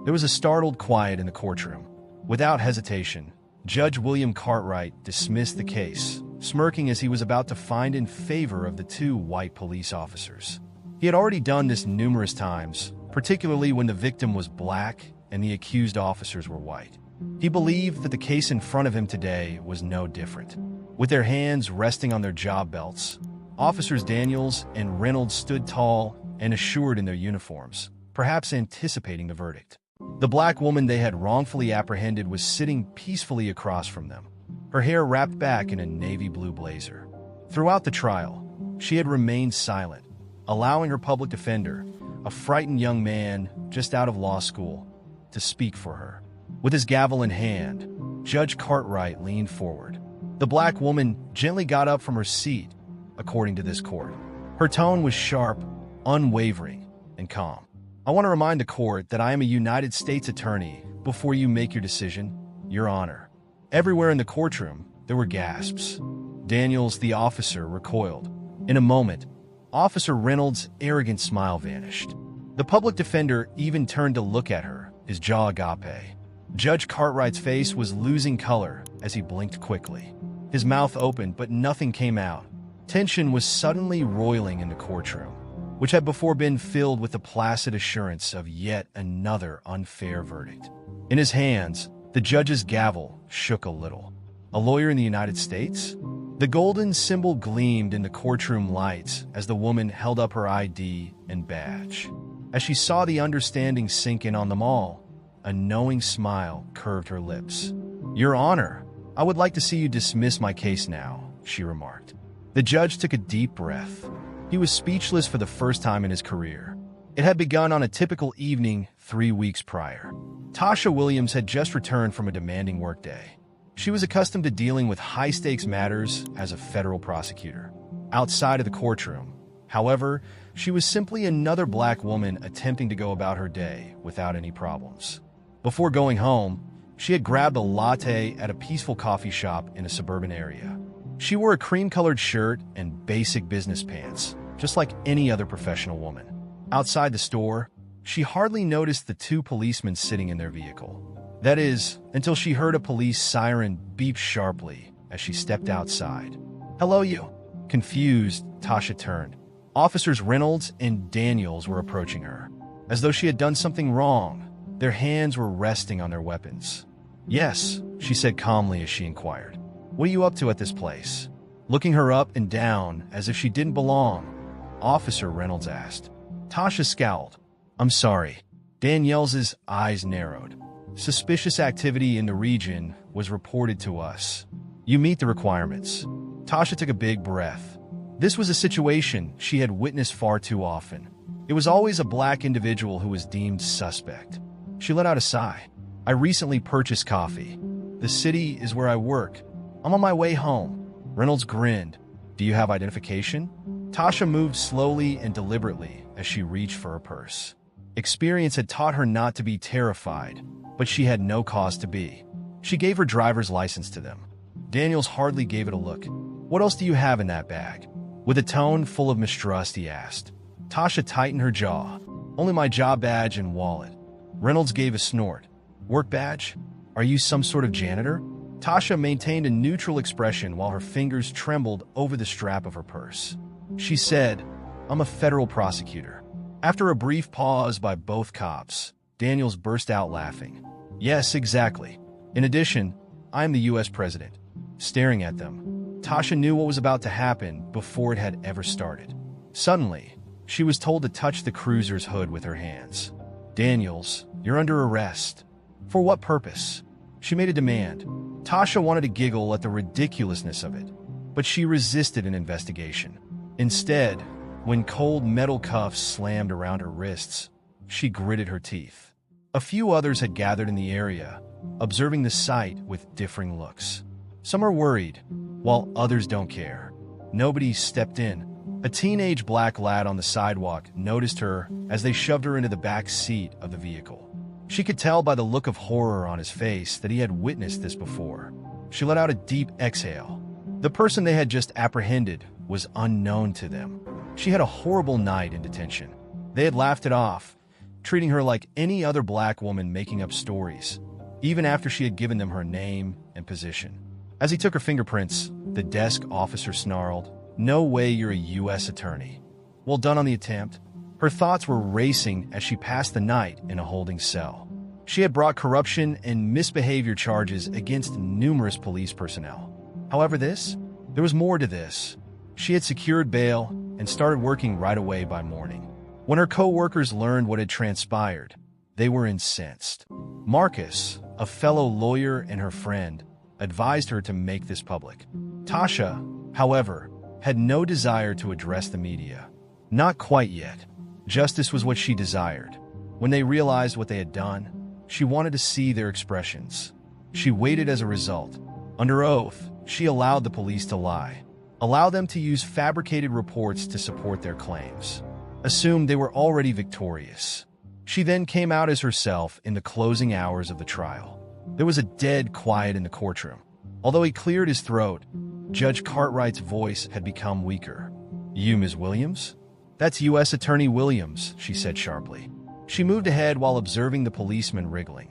There was a startled quiet in the courtroom. Without hesitation, Judge William Cartwright dismissed the case, smirking as he was about to find in favor of the two white police officers. He had already done this numerous times, particularly when the victim was black and the accused officers were white. He believed that the case in front of him today was no different. With their hands resting on their job belts, Officers Daniels and Reynolds stood tall and assured in their uniforms, perhaps anticipating the verdict. The black woman they had wrongfully apprehended was sitting peacefully across from them, her hair wrapped back in a navy blue blazer. Throughout the trial, she had remained silent, allowing her public defender, a frightened young man just out of law school, to speak for her. With his gavel in hand, Judge Cartwright leaned forward. The black woman gently got up from her seat, according to this court. Her tone was sharp, unwavering, and calm. I want to remind the court that I am a United States attorney before you make your decision, Your Honor. Everywhere in the courtroom, there were gasps. Daniels, the officer, recoiled. In a moment, Officer Reynolds' arrogant smile vanished. The public defender even turned to look at her, his jaw agape. Judge Cartwright's face was losing color as he blinked quickly. His mouth opened, but nothing came out. Tension was suddenly roiling in the courtroom, which had before been filled with the placid assurance of yet another unfair verdict. In his hands, the judge's gavel shook a little. A lawyer in the United States? The golden symbol gleamed in the courtroom lights as the woman held up her ID and badge. As she saw the understanding sink in on them all, a knowing smile curved her lips. Your Honor, I would like to see you dismiss my case now, she remarked. The judge took a deep breath. He was speechless for the first time in his career. It had begun on a typical evening 3 weeks prior. Tasha Williams had just returned from a demanding workday. She was accustomed to dealing with high-stakes matters as a federal prosecutor. Outside of the courtroom, however, she was simply another black woman attempting to go about her day without any problems. Before going home, she had grabbed a latte at a peaceful coffee shop in a suburban area. She wore a cream-colored shirt and basic business pants, just like any other professional woman. Outside the store, she hardly noticed the two policemen sitting in their vehicle. That is, until she heard a police siren beep sharply as she stepped outside. Hello, you. Confused, Tasha turned. Officers Reynolds and Daniels were approaching her. As though she had done something wrong, their hands were resting on their weapons. Yes, she said calmly as she inquired. What are you up to at this place? Looking her up and down as if she didn't belong, Officer Reynolds asked. Tasha scowled. I'm sorry. Danielle's eyes narrowed. Suspicious activity in the region was reported to us. You meet the requirements. Tasha took a big breath. This was a situation she had witnessed far too often. It was always a black individual who was deemed suspect. She let out a sigh. I recently purchased coffee. The city is where I work. I'm on my way home. Reynolds grinned. Do you have identification? Tasha moved slowly and deliberately as she reached for her purse. Experience had taught her not to be terrified, but she had no cause to be. She gave her driver's license to them. Daniels hardly gave it a look. What else do you have in that bag? With a tone full of mistrust, he asked. Tasha tightened her jaw. Only my job badge and wallet. Reynolds gave a snort. Work badge? Are you some sort of janitor? Tasha maintained a neutral expression while her fingers trembled over the strap of her purse. She said, I'm a federal prosecutor. After a brief pause by both cops, Daniels burst out laughing. Yes, exactly. In addition, I am the U.S. president. Staring at them, Tasha knew what was about to happen before it had ever started. Suddenly, she was told to touch the cruiser's hood with her hands. Daniels, you're under arrest. For what purpose? She made a demand. Tasha wanted to giggle at the ridiculousness of it, but she resisted an investigation. Instead, when cold metal cuffs slammed around her wrists, she gritted her teeth. A few others had gathered in the area, observing the sight with differing looks. Some are worried, while others don't care. Nobody stepped in. A teenage black lad on the sidewalk noticed her as they shoved her into the back seat of the vehicle. She could tell by the look of horror on his face that he had witnessed this before. She let out a deep exhale. The person they had just apprehended was unknown to them. She had a horrible night in detention. They had laughed it off, treating her like any other black woman making up stories, even after she had given them her name and position. As he took her fingerprints, the desk officer snarled, "No way you're a U.S. attorney." Well done on the attempt. Her thoughts were racing as she passed the night in a holding cell. She had brought corruption and misbehavior charges against numerous police personnel. However, there was more to this. She had secured bail and started working right away by morning. When her co-workers learned what had transpired, they were incensed. Marcus, a fellow lawyer and her friend, advised her to make this public. Tasha, however, had no desire to address the media. Not quite yet. Justice was what she desired. When they realized what they had done, she wanted to see their expressions. She waited as a result. Under oath, she allowed the police to lie, allowed them to use fabricated reports to support their claims, assumed they were already victorious. She then came out as herself in the closing hours of the trial. There was a dead quiet in the courtroom. Although he cleared his throat, Judge Cartwright's voice had become weaker. "You, Ms. Williams?" "That's U.S. Attorney Williams," she said sharply. She moved ahead while observing the policeman wriggling.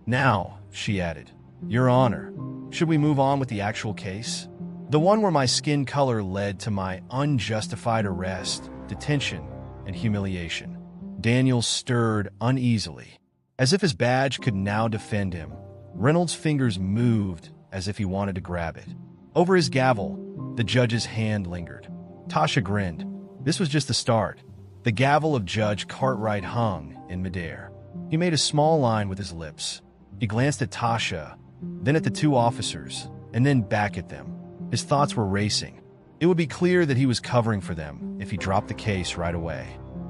"Now," she added, "Your Honor, should we move on with the actual case? The one where my skin color led to my unjustified arrest, detention, and humiliation." Daniels stirred uneasily. As if his badge could now defend him, Reynolds' fingers moved as if he wanted to grab it. Over his gavel, the judge's hand lingered. Tasha grinned. This was just the start. The gavel of Judge Cartwright hung in midair. He made a small line with his lips. He glanced at Tasha, then at the two officers, and then back at them. His thoughts were racing. It would be clear that he was covering for them if he dropped the case right away.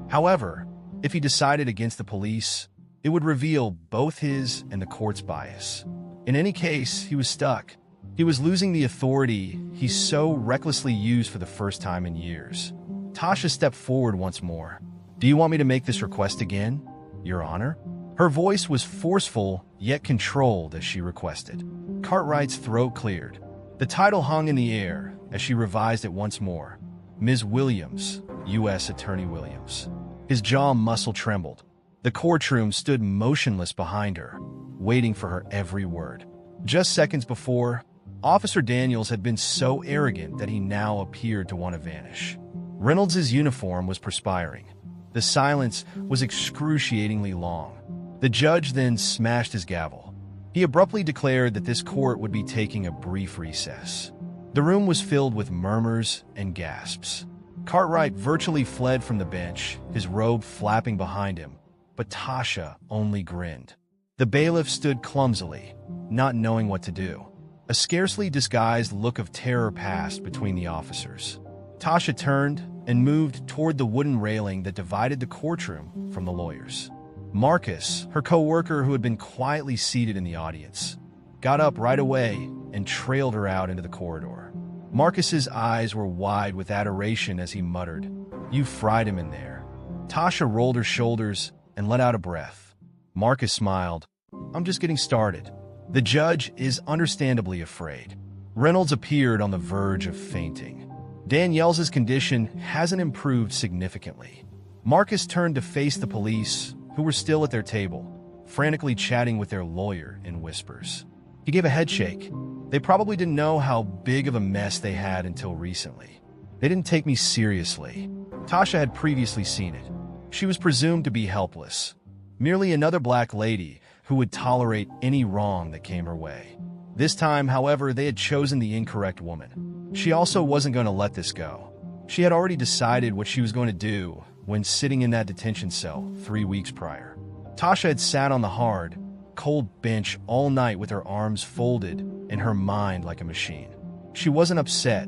However, if he decided against the police, it would reveal both his and the court's bias. In any case, he was stuck. He was losing the authority he so recklessly used for the first time in years. Tasha stepped forward once more. "Do you want me to make this request again, Your Honor?" Her voice was forceful yet controlled as she requested. Cartwright's throat cleared. The title hung in the air as she revised it once more. "Ms. Williams, U.S. Attorney Williams." His jaw muscle trembled. The courtroom stood motionless behind her, waiting for her every word. Just seconds before, Officer Daniels had been so arrogant that he now appeared to want to vanish. Reynolds' uniform was perspiring. The silence was excruciatingly long. The judge then smashed his gavel. He abruptly declared that this court would be taking a brief recess. The room was filled with murmurs and gasps. Cartwright virtually fled from the bench, his robe flapping behind him, but Tasha only grinned. The bailiff stood clumsily, not knowing what to do. A scarcely disguised look of terror passed between the officers. Tasha turned and moved toward the wooden railing that divided the courtroom from the lawyers. Marcus, her co-worker who had been quietly seated in the audience, got up right away and trailed her out into the corridor. Marcus's eyes were wide with adoration as he muttered, "You fried him in there." Tasha rolled her shoulders and let out a breath. Marcus smiled. "I'm just getting started." The judge is understandably afraid. Reynolds appeared on the verge of fainting. Danielle's condition hasn't improved significantly. Marcus turned to face the police, who were still at their table, frantically chatting with their lawyer in whispers. He gave a headshake. They probably didn't know how big of a mess they had until recently. They didn't take me seriously. Tasha had previously seen it. She was presumed to be helpless, merely another black lady who would tolerate any wrong that came her way. This time, however, they had chosen the incorrect woman. She also wasn't going to let this go. She had already decided what she was going to do when sitting in that detention cell 3 weeks prior. Tasha had sat on the hard, cold bench all night with her arms folded and her mind like a machine. She wasn't upset,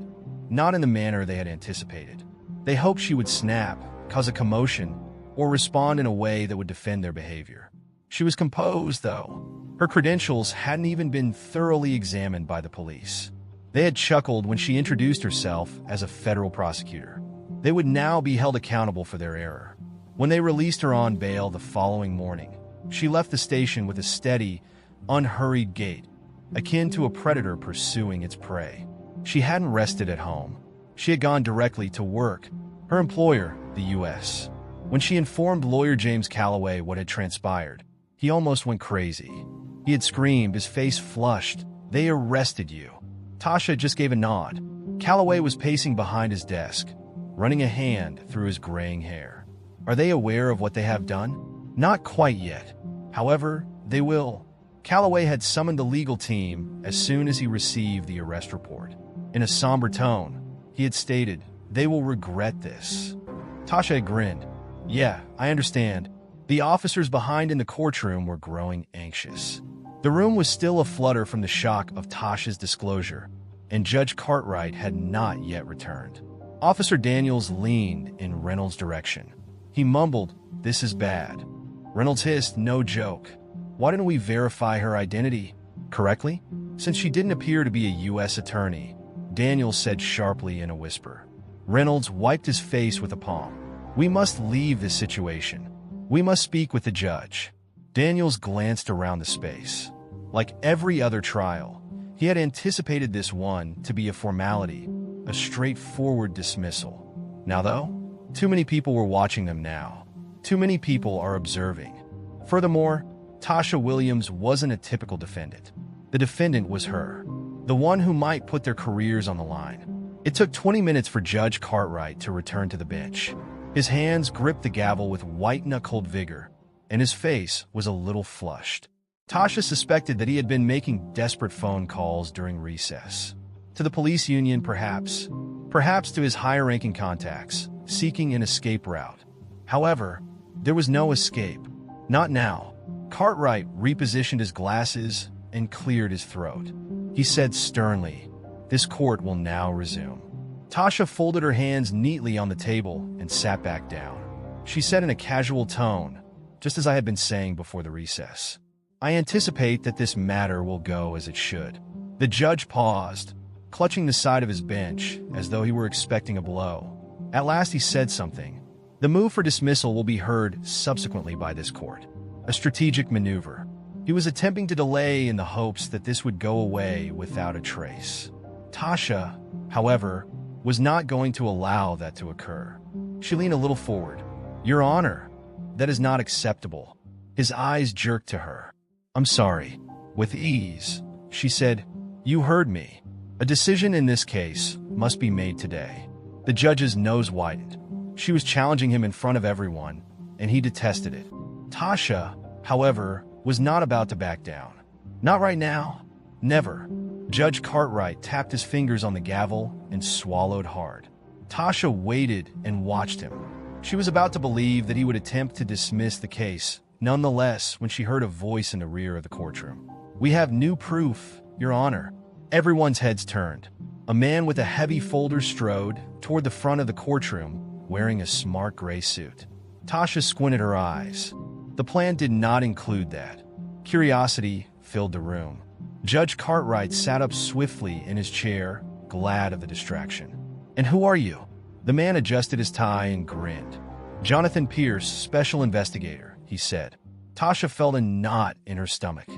not in the manner they had anticipated. They hoped she would snap, cause a commotion, or respond in a way that would defend their behavior. She was composed, though. Her credentials hadn't even been thoroughly examined by the police. They had chuckled when she introduced herself as a federal prosecutor. They would now be held accountable for their error. When they released her on bail the following morning, she left the station with a steady, unhurried gait, akin to a predator pursuing its prey. She hadn't rested at home. She had gone directly to work, her employer, the U.S. When she informed lawyer James Calloway what had transpired, he almost went crazy. He had screamed, his face flushed. "They arrested you." Tasha just gave a nod. Calloway was pacing behind his desk, running a hand through his graying hair. "Are they aware of what they have done?" "Not quite yet. However, they will." Calloway had summoned the legal team as soon as he received the arrest report. In a somber tone, he had stated, "They will regret this." Tasha had grinned. "Yeah, I understand." The officers behind in the courtroom were growing anxious. The room was still aflutter from the shock of Tasha's disclosure, and Judge Cartwright had not yet returned. Officer Daniels leaned in Reynolds' direction. He mumbled, "This is bad." Reynolds hissed, "No joke. Why didn't we verify her identity correctly?" Since she didn't appear to be a U.S. attorney, Daniels said sharply in a whisper. Reynolds wiped his face with a palm. "We must leave this situation. We must speak with the judge." Daniels glanced around the space. Like every other trial, he had anticipated this one to be a formality, a straightforward dismissal. Now though, too many people were watching them now. Too many people are observing. Furthermore, Tasha Williams wasn't a typical defendant. The defendant was her, the one who might put their careers on the line. It took 20 minutes for Judge Cartwright to return to the bench. His hands gripped the gavel with white-knuckled vigor, and his face was a little flushed. Tasha suspected that he had been making desperate phone calls during recess. To the police union, perhaps. Perhaps to his higher-ranking contacts, seeking an escape route. However, there was no escape. Not now. Cartwright repositioned his glasses and cleared his throat. He said sternly, "This court will now resume." Tasha folded her hands neatly on the table and sat back down. She said in a casual tone, just as I had been saying before the recess, "I anticipate that this matter will go as it should." The judge paused, clutching the side of his bench as though he were expecting a blow. At last he said something. "The move for dismissal will be heard subsequently by this court." A strategic maneuver. He was attempting to delay in the hopes that this would go away without a trace. Tasha, however, was not going to allow that to occur. She leaned a little forward. "Your Honor, that is not acceptable." His eyes jerked to her. "I'm sorry." With ease, she said, "You heard me. A decision in this case must be made today." The judge's nose widened. She was challenging him in front of everyone, and he detested it. Tasha, however, was not about to back down. Not right now. Never. Judge Cartwright tapped his fingers on the gavel and swallowed hard. Tasha waited and watched him. She was about to believe that he would attempt to dismiss the case, nonetheless, when she heard a voice in the rear of the courtroom. "We have new proof, Your Honor." Everyone's heads turned. A man with a heavy folder strode toward the front of the courtroom, wearing a smart gray suit. Tasha squinted her eyes. The plan did not include that. Curiosity filled the room. Judge Cartwright sat up swiftly in his chair, glad of the distraction. "And who are you?" The man adjusted his tie and grinned. "Jonathan Pierce, special investigator," he said. Tasha felt a knot in her stomach.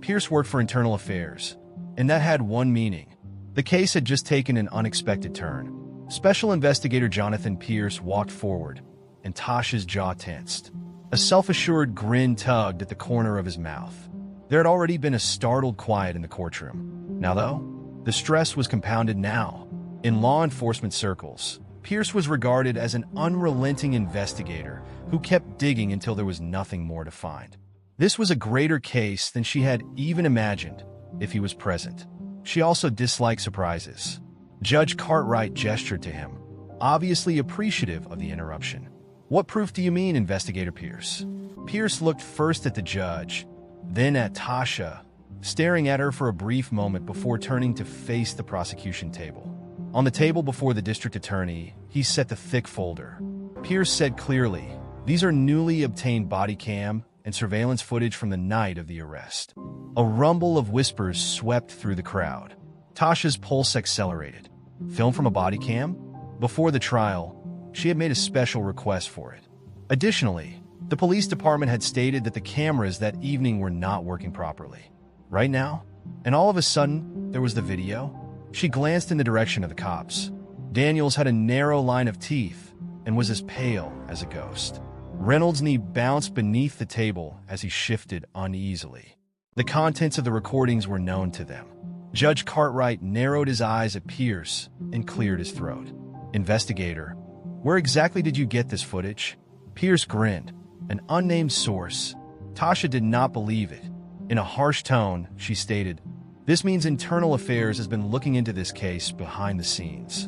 Pierce worked for Internal Affairs, and that had one meaning. The case had just taken an unexpected turn. Special Investigator Jonathan Pierce walked forward, and Tasha's jaw tensed. A self-assured grin tugged at the corner of his mouth. There had already been a startled quiet in the courtroom. Now, though, the stress was compounded now. In law enforcement circles, Pierce was regarded as an unrelenting investigator who kept digging until there was nothing more to find. This was a greater case than she had even imagined if he was present. She also disliked surprises. Judge Cartwright gestured to him, obviously appreciative of the interruption. "What proof do you mean, Investigator Pierce?" Pierce looked first at the judge, then at Tasha, staring at her for a brief moment before turning to face the prosecution table. On the table before the district attorney, he set the thick folder. Pierce said clearly, "These are newly obtained body cam and surveillance footage from the night of the arrest." A rumble of whispers swept through the crowd. Tasha's pulse accelerated. Film from a body cam? Before the trial, she had made a special request for it. Additionally, the police department had stated that the cameras that evening were not working properly. Right now? And all of a sudden, there was the video? She glanced in the direction of the cops. Daniels had a narrow line of teeth and was as pale as a ghost. Reynolds' knee bounced beneath the table as he shifted uneasily. The contents of the recordings were known to them. Judge Cartwright narrowed his eyes at Pierce and cleared his throat. "Investigator, where exactly did you get this footage?" Pierce grinned. "An unnamed source." Tasha did not believe it. In a harsh tone, she stated, "This means Internal Affairs has been looking into this case behind the scenes."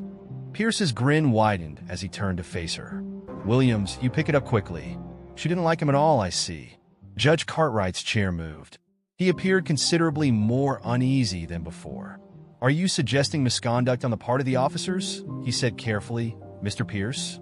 Pierce's grin widened as he turned to face her. "Williams, you pick it up quickly. She didn't like him at all, I see." Judge Cartwright's chair moved. He appeared considerably more uneasy than before. "Are you suggesting misconduct on the part of the officers?" he said carefully. "Mr. Pierce?"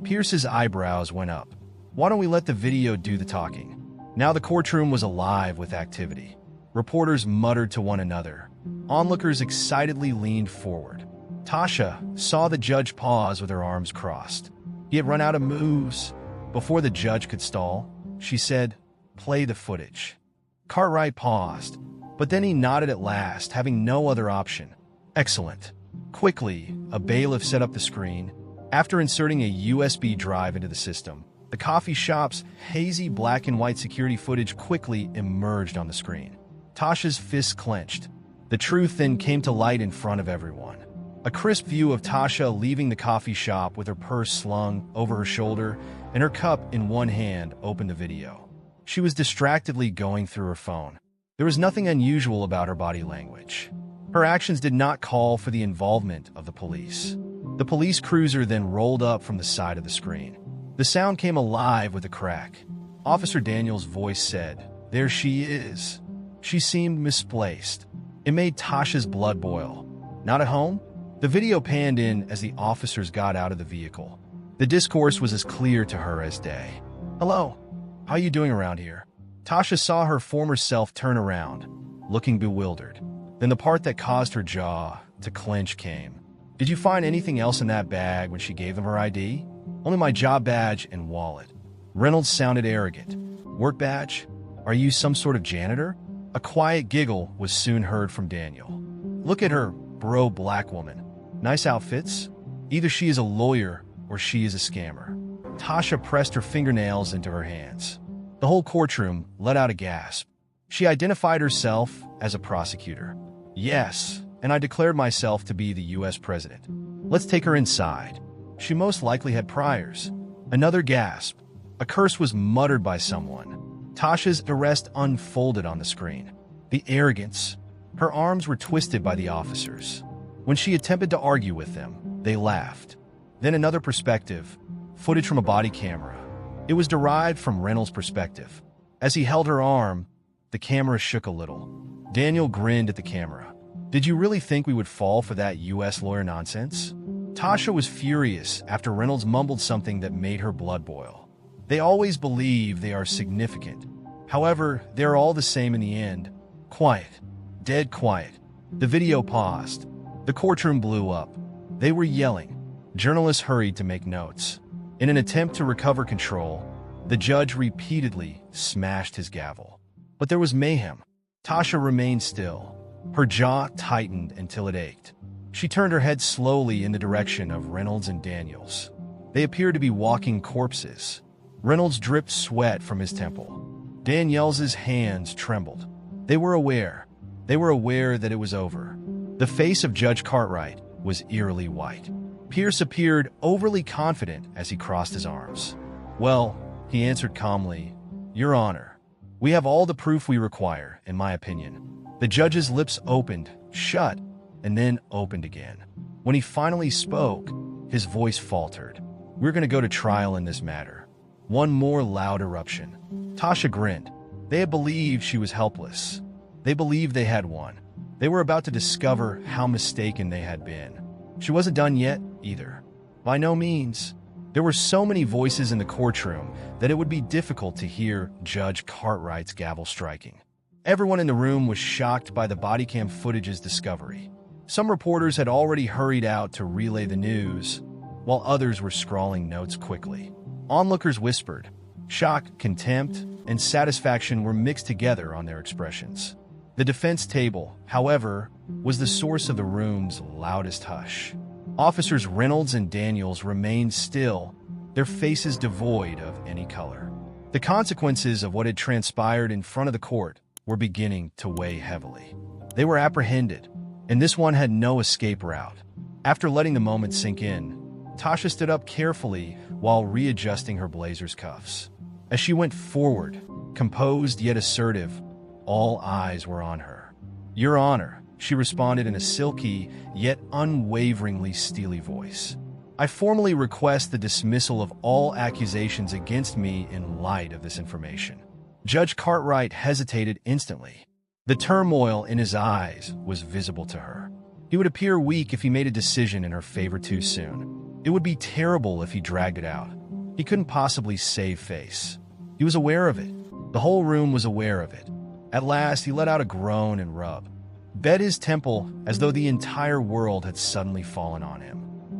Pierce's eyebrows went up. "Why don't we let the video do the talking?" Now the courtroom was alive with activity. Reporters muttered to one another. Onlookers excitedly leaned forward. Tasha saw the judge pause with her arms crossed. He had run out of moves. Before the judge could stall, she said, "Play the footage." Cartwright paused, but then he nodded at last, having no other option. "Excellent." Quickly, a bailiff set up the screen. After inserting a USB drive into the system, the coffee shop's hazy black and white security footage quickly emerged on the screen. Tasha's fists clenched. The truth then came to light in front of everyone. A crisp view of Tasha leaving the coffee shop with her purse slung over her shoulder and her cup in one hand opened the video. She was distractedly going through her phone. There was nothing unusual about her body language. Her actions did not call for the involvement of the police. The police cruiser then rolled up from the side of the screen. The sound came alive with a crack. Officer Daniels' voice said, "There she is." She seemed misplaced. It made Tasha's blood boil. "Not at home?" The video panned in as the officers got out of the vehicle. The discourse was as clear to her as day. "Hello. How you doing around here?" Tasha saw her former self turn around, looking bewildered. Then the part that caused her jaw to clench came. "Did you find anything else in that bag when she gave them her ID?" "Only my job badge and wallet." Reynolds sounded arrogant. "Work badge? Are you some sort of janitor?" A quiet giggle was soon heard from Daniel. "Look at her, bro, black woman. Nice outfits? Either she is a lawyer or she is a scammer." Tasha pressed her fingernails into her hands. The whole courtroom let out a gasp. She identified herself as a prosecutor. "Yes, and I declared myself to be the U.S. president." "Let's take her inside." She most likely had priors. Another gasp. A curse was muttered by someone. Tasha's arrest unfolded on the screen. The arrogance. Her arms were twisted by the officers. When she attempted to argue with them, they laughed. Then another perspective. Footage from a body camera. It was derived from Reynolds' perspective. As he held her arm, the camera shook a little. Daniel grinned at the camera. "Did you really think we would fall for that U.S. lawyer nonsense?" Tasha was furious after Reynolds mumbled something that made her blood boil. They always believe they are significant. However, they're all the same in the end. Quiet. Dead quiet. The video paused. The courtroom blew up. They were yelling. Journalists hurried to make notes. In an attempt to recover control, the judge repeatedly smashed his gavel. But there was mayhem. Tasha remained still. Her jaw tightened until it ached. She turned her head slowly in the direction of Reynolds and Daniels. They appeared to be walking corpses. Reynolds dripped sweat from his temple. Daniels' hands trembled. They were aware. They were aware that it was over. The face of Judge Cartwright was eerily white. Pierce appeared overly confident as he crossed his arms. "Well," he answered calmly, "Your Honor, we have all the proof we require, in my opinion." The judge's lips opened, shut, and then opened again. When he finally spoke, his voice faltered. "We're going to go to trial in this matter." One more loud eruption. Tasha grinned. They had believed she was helpless. They believed they had won. They were about to discover how mistaken they had been. She wasn't done yet, either. By no means. There were so many voices in the courtroom that it would be difficult to hear Judge Cartwright's gavel striking. Everyone in the room was shocked by the bodycam footage's discovery. Some reporters had already hurried out to relay the news, while others were scrawling notes quickly. Onlookers whispered. Shock, contempt, and satisfaction were mixed together on their expressions. The defense table, however, was the source of the room's loudest hush. Officers Reynolds and Daniels remained still, their faces devoid of any color. The consequences of what had transpired in front of the court were beginning to weigh heavily. They were apprehended, and this one had no escape route. After letting the moment sink in, Tasha stood up carefully while readjusting her blazer's cuffs. As she went forward, composed yet assertive, all eyes were on her. "Your Honor," she responded in a silky yet unwaveringly steely voice. "I formally request the dismissal of all accusations against me in light of this information." Judge Cartwright hesitated instantly. The turmoil in his eyes was visible to her. He would appear weak if he made a decision in her favor too soon. It would be terrible if he dragged it out. He couldn't possibly save face. He was aware of it. The whole room was aware of it. At last, he let out a groan and bent his temple as though the entire world had suddenly fallen on him.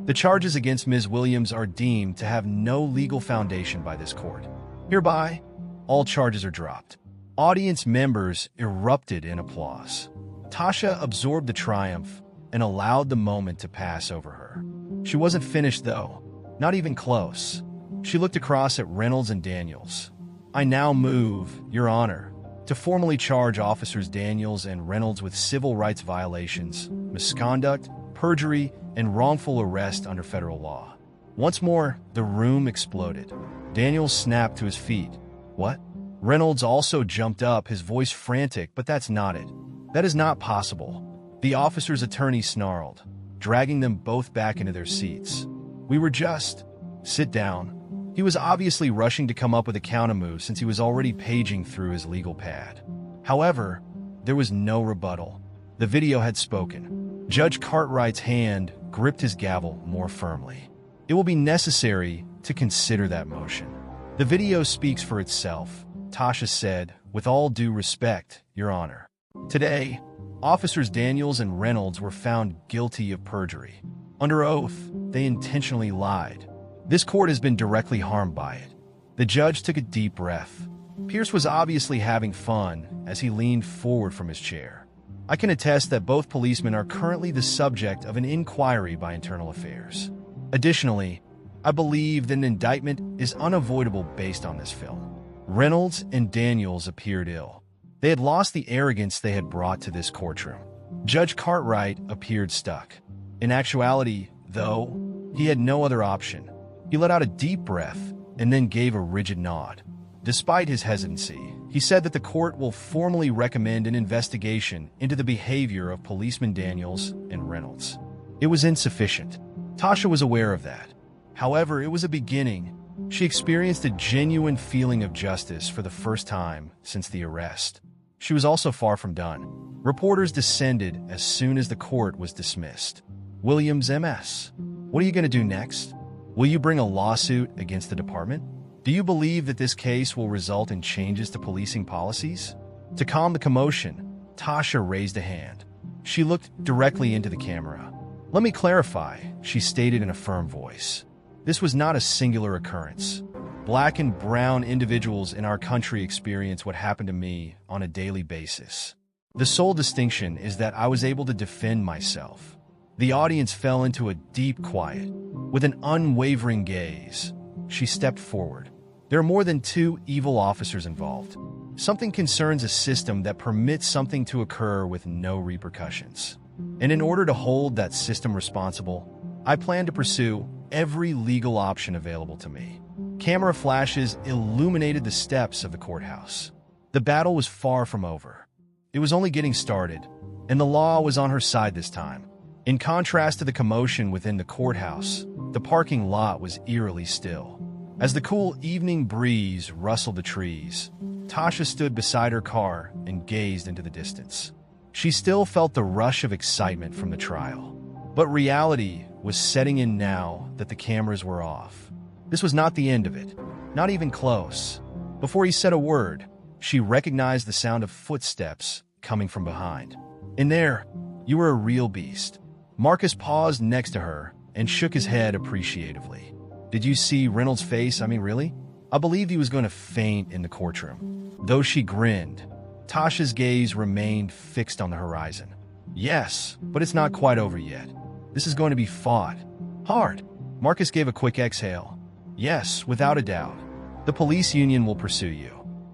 The charges against Ms. Williams are deemed to have no legal foundation by this court. Hereby, all charges are dropped. Audience members erupted in applause. Tasha absorbed the triumph and allowed the moment to pass over her. She wasn't finished, though. Not even close. She looked across at Reynolds and Daniels. "I now move, Your Honor, to formally charge Officers Daniels and Reynolds with civil rights violations, misconduct, perjury, and wrongful arrest under federal law." Once more, the room exploded. Daniels snapped to his feet. "What?" Reynolds also jumped up, his voice frantic. "But that's not it. That is not possible." The officer's attorney snarled, dragging them both back into their seats. "We were just..." "Sit down." He was obviously rushing to come up with a countermove since he was already paging through his legal pad. However, there was no rebuttal. The video had spoken. Judge Cartwright's hand gripped his gavel more firmly. "It will be necessary to consider that motion." "The video speaks for itself," Tasha said, "with all due respect, Your Honor. Today, Officers Daniels and Reynolds were found guilty of perjury. Under oath, they intentionally lied. This court has been directly harmed by it." The judge took a deep breath. Pierce was obviously having fun as he leaned forward from his chair. "I can attest that both policemen are currently the subject of an inquiry by Internal Affairs. Additionally, I believe that an indictment is unavoidable based on this film." Reynolds and Daniels appeared ill. They had lost the arrogance they had brought to this courtroom. Judge Cartwright appeared stuck. In actuality, though, he had no other option. He let out a deep breath and then gave a rigid nod. Despite his hesitancy, he said that the court will formally recommend an investigation into the behavior of policemen Daniels and Reynolds. It was insufficient. Tasha was aware of that. However, it was a beginning. She experienced a genuine feeling of justice for the first time since the arrest. She was also far from done. Reporters descended as soon as the court was dismissed. "Williams, MS. What are you going to do next? Will you bring a lawsuit against the department? Do you believe that this case will result in changes to policing policies?" To calm the commotion, Tasha raised a hand. She looked directly into the camera. "Let me clarify," she stated in a firm voice. "This was not a singular occurrence. Black and brown individuals in our country experience what happened to me on a daily basis. The sole distinction is that I was able to defend myself." The audience fell into a deep quiet. With an unwavering gaze, she stepped forward. "There are more than two evil officers involved. Something concerns a system that permits something to occur with no repercussions. And in order to hold that system responsible, I plan to pursue every legal option available to me." Camera flashes illuminated the steps of the courthouse. The battle was far from over. It was only getting started, and the law was on her side this time. In contrast to the commotion within the courthouse, the parking lot was eerily still. As the cool evening breeze rustled the trees, Tasha stood beside her car and gazed into the distance. She still felt the rush of excitement from the trial. But reality was setting in now that the cameras were off. This was not the end of it, not even close. Before he said a word, she recognized the sound of footsteps coming from behind. "In there, you were a real beast." Marcus paused next to her and shook his head appreciatively. "Did you see Reynolds' face? I mean, really? I believed he was going to faint in the courtroom." Though she grinned, Tasha's gaze remained fixed on the horizon. "Yes, but it's not quite over yet. This is going to be fought hard." Marcus gave a quick exhale. Yes, without a doubt. The police union will pursue you.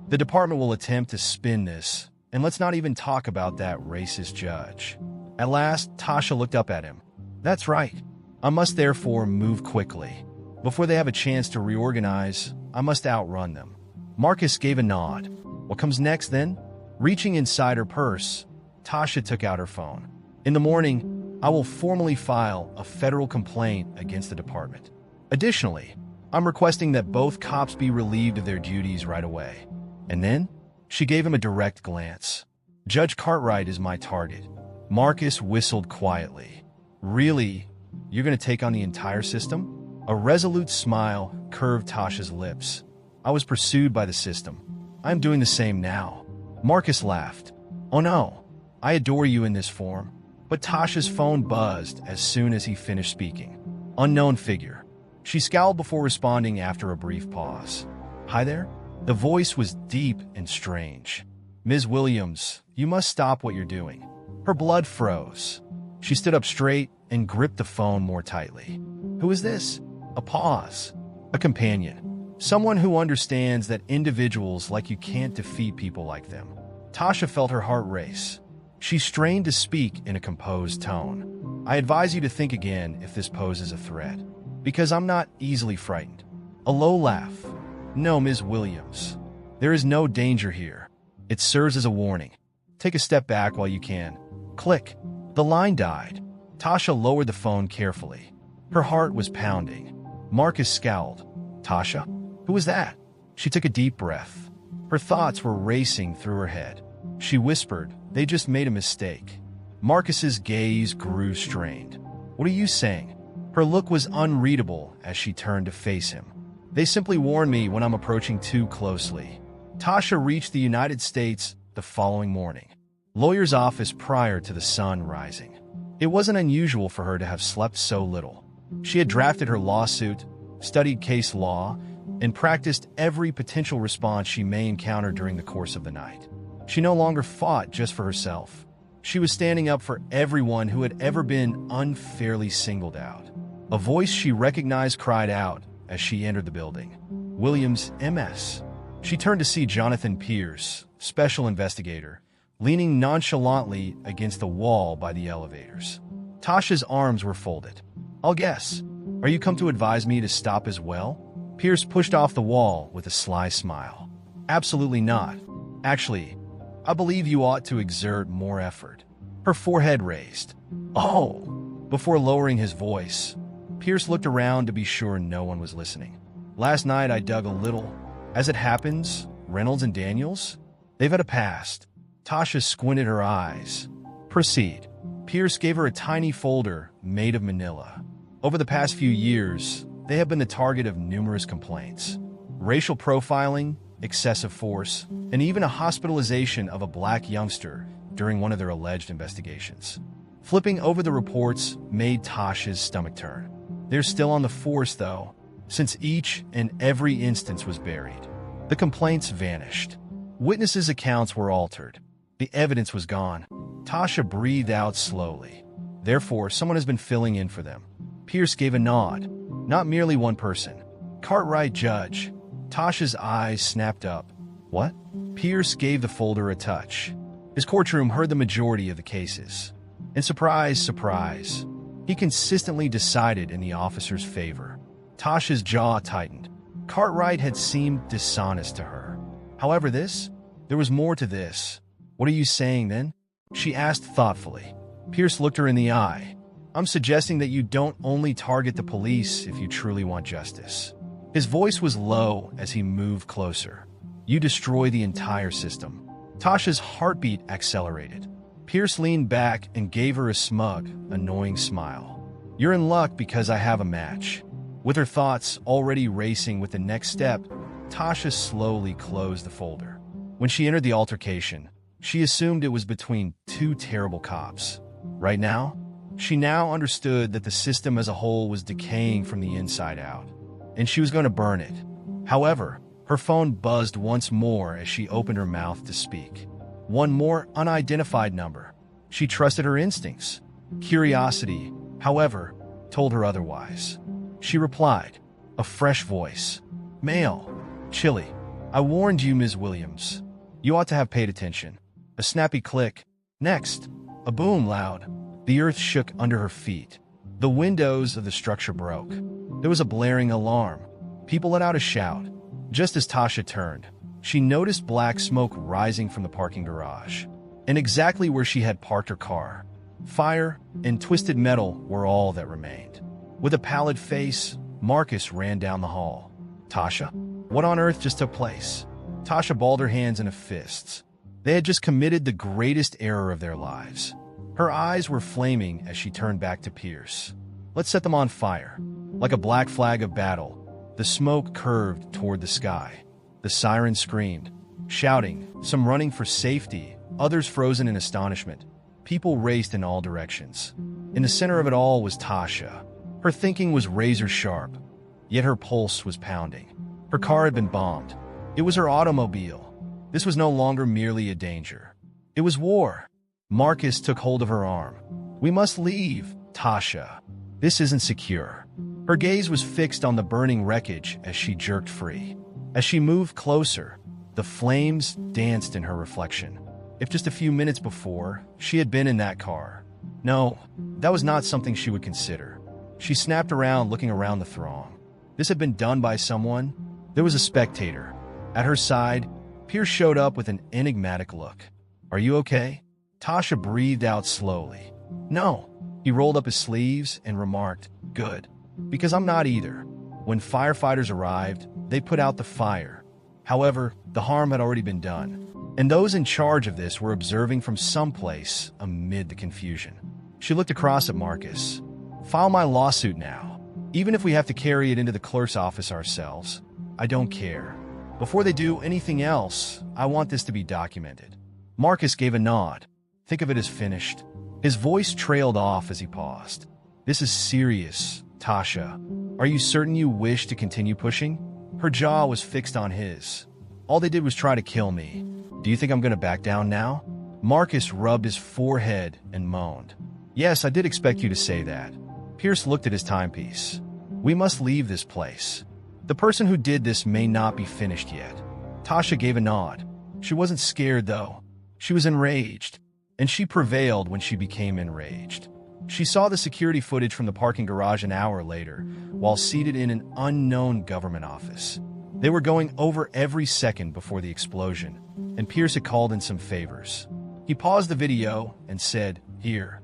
The department will attempt to spin this, and let's not even talk about that racist judge. At last, Tasha looked up at him. That's right. I must therefore move quickly. Before they have a chance to reorganize, I must outrun them. Marcus gave a nod. What comes next, then? Reaching inside her purse, Tasha took out her phone. In the morning, I will formally file a federal complaint against the department. Additionally, I'm requesting that both cops be relieved of their duties right away. And then, she gave him a direct glance. Judge Cartwright is my target. Marcus whistled quietly. Really? You're going to take on the entire system? A resolute smile curved Tasha's lips. I was pursued by the system. I'm doing the same now. Marcus laughed. Oh no, I adore you in this form. But Tasha's phone buzzed as soon as he finished speaking. Unknown figure. She scowled before responding after a brief pause. Hi there? The voice was deep and strange. Ms. Williams, you must stop what you're doing. Her blood froze. She stood up straight and gripped the phone more tightly. Who is this? A pause. A companion. Someone who understands that individuals like you can't defeat people like them. Tasha felt her heart race. She strained to speak in a composed tone. I advise you to think again if this poses a threat, because I'm not easily frightened. A low laugh. No, Ms. Williams. There is no danger here. It serves as a warning. Take a step back while you can. Click. The line died. Tasha lowered the phone carefully. Her heart was pounding. Marcus scowled. Tasha? Who was that? She took a deep breath. Her thoughts were racing through her head. She whispered, they just made a mistake. Marcus's gaze grew strained. What are you saying? Her look was unreadable as she turned to face him. They simply warned me when I'm approaching too closely. Tasha reached the United States the following morning. Lawyer's office prior to the sun rising. It wasn't unusual for her to have slept so little. She had drafted her lawsuit, studied case law, and practiced every potential response she may encounter during the course of the night. She no longer fought just for herself. She was standing up for everyone who had ever been unfairly singled out. A voice she recognized cried out as she entered the building. Williams, MS. She turned to see Jonathan Pierce, special investigator, leaning nonchalantly against the wall by the elevators. Tasha's arms were folded. I'll guess. Are you come to advise me to stop as well? Pierce pushed off the wall with a sly smile. Absolutely not. Actually, I believe you ought to exert more effort. Her forehead raised. Oh! Before lowering his voice, Pierce looked around to be sure no one was listening. Last night I dug a little. As it happens, Reynolds and Daniels, they've had a past. Tasha squinted her eyes. Proceed. Pierce gave her a tiny folder made of manila. Over the past few years, they have been the target of numerous complaints. Racial profiling, excessive force, and even a hospitalization of a black youngster during one of their alleged investigations. Flipping over the reports made Tasha's stomach turn. They're still on the force, though, since each and every instance was buried. The complaints vanished. Witnesses' accounts were altered. The evidence was gone. Tasha breathed out slowly. Therefore, someone has been filling in for them. Pierce gave a nod. Not merely one person. Cartwright judge. Tasha's eyes snapped up. What? Pierce gave the folder a touch. His courtroom heard the majority of the cases. And surprise, surprise, he consistently decided in the officer's favor. Tasha's jaw tightened. Cartwright had seemed dishonest to her. However, there was more to this. What are you saying, then? She asked thoughtfully. Pierce looked her in the eye. I'm suggesting that you don't only target the police if you truly want justice. His voice was low as he moved closer. You destroy the entire system. Tasha's heartbeat accelerated. Pierce leaned back and gave her a smug, annoying smile. You're in luck because I have a match. With her thoughts already racing with the next step, Tasha slowly closed the folder. When she entered the altercation, she assumed it was between two terrible cops. Right now, she now understood that the system as a whole was decaying from the inside out, and she was going to burn it. However, her phone buzzed once more as she opened her mouth to speak. One more unidentified number. She trusted her instincts. Curiosity, however, told her otherwise. She replied, A fresh voice. Male. Chilly. I warned you, Ms. Williams. You ought to have paid attention. A snappy click. Next. A boom loud. The earth shook under her feet. The windows of the structure broke. There was a blaring alarm. People let out a shout. Just as Tasha turned, she noticed black smoke rising from the parking garage, and exactly where she had parked her car. Fire and twisted metal were all that remained. With a pallid face, Marcus ran down the hall. Tasha? What on earth just took place? Tasha balled her hands into fists. They had just committed the greatest error of their lives. Her eyes were flaming as she turned back to Pierce. Let's set them on fire. Like a black flag of battle, the smoke curved toward the sky. The siren screamed, shouting, some running for safety, others frozen in astonishment. People raced in all directions. In the center of it all was Tasha. Her thinking was razor sharp, yet her pulse was pounding. Her car had been bombed. It was her automobile. This was no longer merely a danger. It was war. Marcus took hold of her arm. We must leave, Tasha. This isn't secure. Her gaze was fixed on the burning wreckage as she jerked free. As she moved closer, the flames danced in her reflection. If just a few minutes before, she had been in that car. No, that was not something she would consider. She snapped around, looking around the throng. This had been done by someone. There was a spectator. At her side, Pierce showed up with an enigmatic look. Are you okay? Tasha breathed out slowly. No. He rolled up his sleeves and remarked, Good. Because I'm not either. When firefighters arrived, they put out the fire. However, the harm had already been done, and those in charge of this were observing from someplace amid the confusion. She looked across at Marcus. File my lawsuit now. Even if we have to carry it into the clerk's office ourselves. I don't care. Before they do anything else, I want this to be documented. Marcus gave a nod. Think of it as finished. His voice trailed off as he paused. This is serious, Tasha. Are you certain you wish to continue pushing? Her jaw was fixed on his. All they did was try to kill me. Do you think I'm going to back down now? Marcus rubbed his forehead and moaned. Yes, I did expect you to say that. Pierce looked at his timepiece. We must leave this place. The person who did this may not be finished yet. Tasha gave a nod. She wasn't scared, though. She was enraged. And she prevailed when she became enraged. She saw the security footage from the parking garage an hour later, while seated in an unknown government office. They were going over every second before the explosion, and Pierce had called in some favors. He paused the video and said, Here,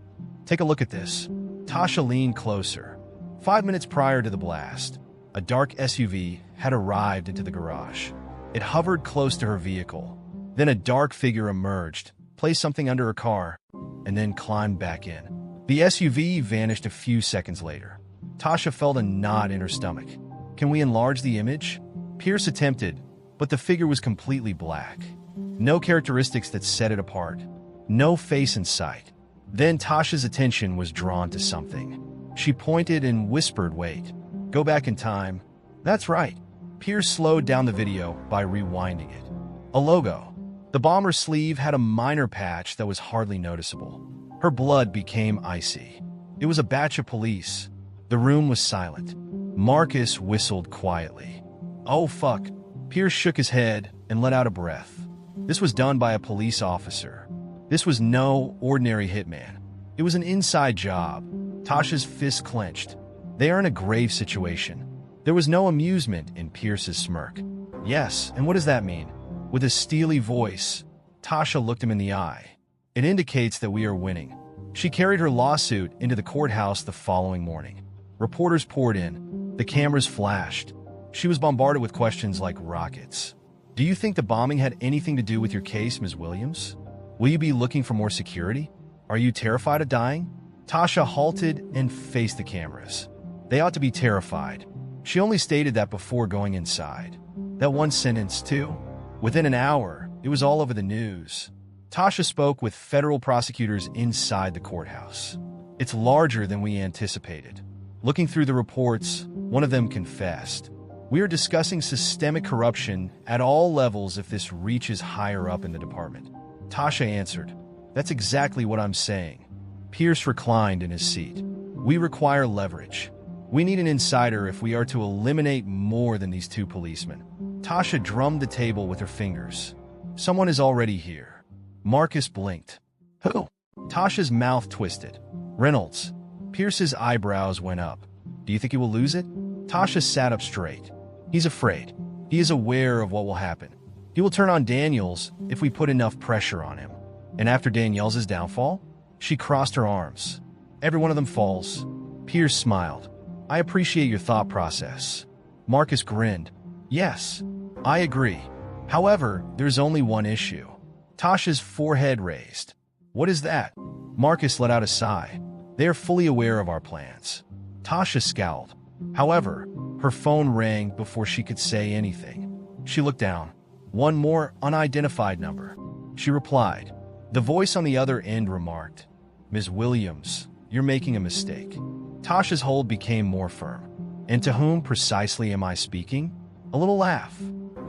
take a look at this. Tasha leaned closer. 5 minutes prior to the blast, a dark SUV had arrived into the garage. It hovered close to her vehicle. Then a dark figure emerged, placed something under her car, and then climbed back in. The SUV vanished a few seconds later. Tasha felt a knot in her stomach. Can we enlarge the image? Pierce attempted, but the figure was completely black. No characteristics that set it apart. No face in sight. Then Tasha's attention was drawn to something. She pointed and whispered, Wait. Go back in time. That's right. Pierce slowed down the video by rewinding it. A logo. The bomber's sleeve had a minor patch that was hardly noticeable. Her blood became icy. It was a batch of police. The room was silent. Marcus whistled quietly. Oh, fuck. Pierce shook his head and let out a breath. This was done by a police officer. This was no ordinary hitman. It was an inside job. Tasha's fists clenched. They are in a grave situation. There was no amusement in Pierce's smirk. Yes, and what does that mean? With a steely voice, Tasha looked him in the eye. It indicates that we are winning. She carried her lawsuit into the courthouse the following morning. Reporters poured in. The cameras flashed. She was bombarded with questions like rockets. Do you think the bombing had anything to do with your case, Ms. Williams? Will you be looking for more security? Are you terrified of dying? Tasha halted and faced the cameras. They ought to be terrified. She only stated that before going inside. That one sentence, too. Within an hour, it was all over the news. Tasha spoke with federal prosecutors inside the courthouse. It's larger than we anticipated. Looking through the reports, one of them confessed. We are discussing systemic corruption at all levels if this reaches higher up in the department. Tasha answered, That's exactly what I'm saying. Pierce reclined in his seat. We require leverage. We need an insider if we are to eliminate more than these two policemen. Tasha drummed the table with her fingers. Someone is already here. Marcus blinked. Who? Tasha's mouth twisted. Reynolds. Pierce's eyebrows went up. Do you think he will lose it? Tasha sat up straight. He's afraid. He is aware of what will happen. He will turn on Daniels if we put enough pressure on him. And after Daniels' downfall? She crossed her arms. Every one of them falls. Pierce smiled. I appreciate your thought process. Marcus grinned. Yes, I agree. However, there's only one issue. Tasha's forehead raised. What is that? Marcus let out a sigh. They are fully aware of our plans. Tasha scowled. However, her phone rang before she could say anything. She looked down. One more unidentified number. She replied. The voice on the other end remarked, Ms. Williams, you're making a mistake. Tasha's hold became more firm. And to whom precisely am I speaking? A little laugh.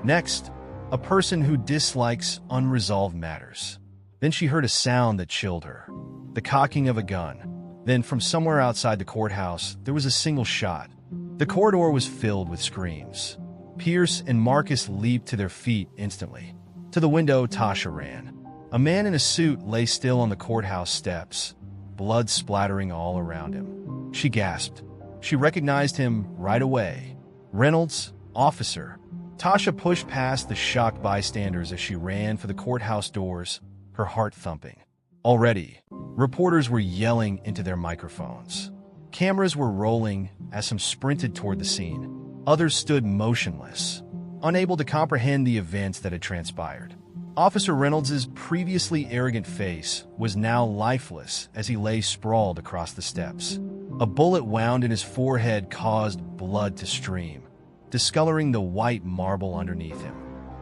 Next, a person who dislikes unresolved matters. Then she heard a sound that chilled her. The cocking of a gun. Then from somewhere outside the courthouse, there was a single shot. The corridor was filled with screams. Pierce and Marcus leaped to their feet instantly. To the window, Tasha ran. A man in a suit lay still on the courthouse steps, blood splattering all around him. She gasped. She recognized him right away. Reynolds, officer. Tasha pushed past the shocked bystanders as she ran for the courthouse doors, her heart thumping. Already, reporters were yelling into their microphones. Cameras were rolling as some sprinted toward the scene. Others stood motionless, unable to comprehend the events that had transpired. Officer Reynolds' previously arrogant face was now lifeless as he lay sprawled across the steps. A bullet wound in his forehead caused blood to stream, discoloring the white marble underneath him.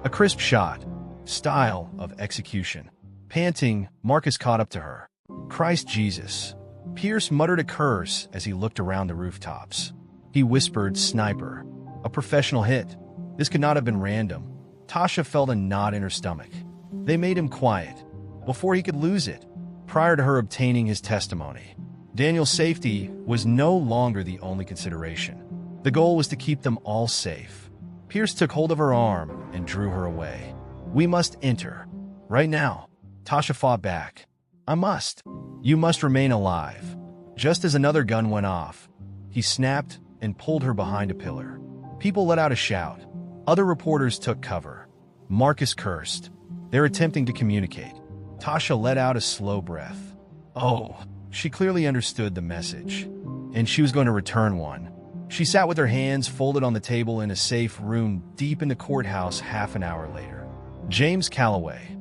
A crisp shot, style of execution. Panting, Marcus caught up to her. Christ Jesus. Pierce muttered a curse as he looked around the rooftops. He whispered, sniper. A professional hit. This could not have been random. Tasha felt a knot in her stomach. They made him quiet, before he could lose it, prior to her obtaining his testimony. Daniel's safety was no longer the only consideration. The goal was to keep them all safe. Pierce took hold of her arm and drew her away. We must enter. Right now. Tasha fought back. I must. You must remain alive. Just as another gun went off, he snapped and pulled her behind a pillar. People let out a shout. Other reporters took cover. Marcus cursed. They're attempting to communicate. Tasha let out a slow breath. Oh, she clearly understood the message, and she was going to return one. She sat with her hands folded on the table in a safe room deep in the courthouse half an hour later. James Calloway,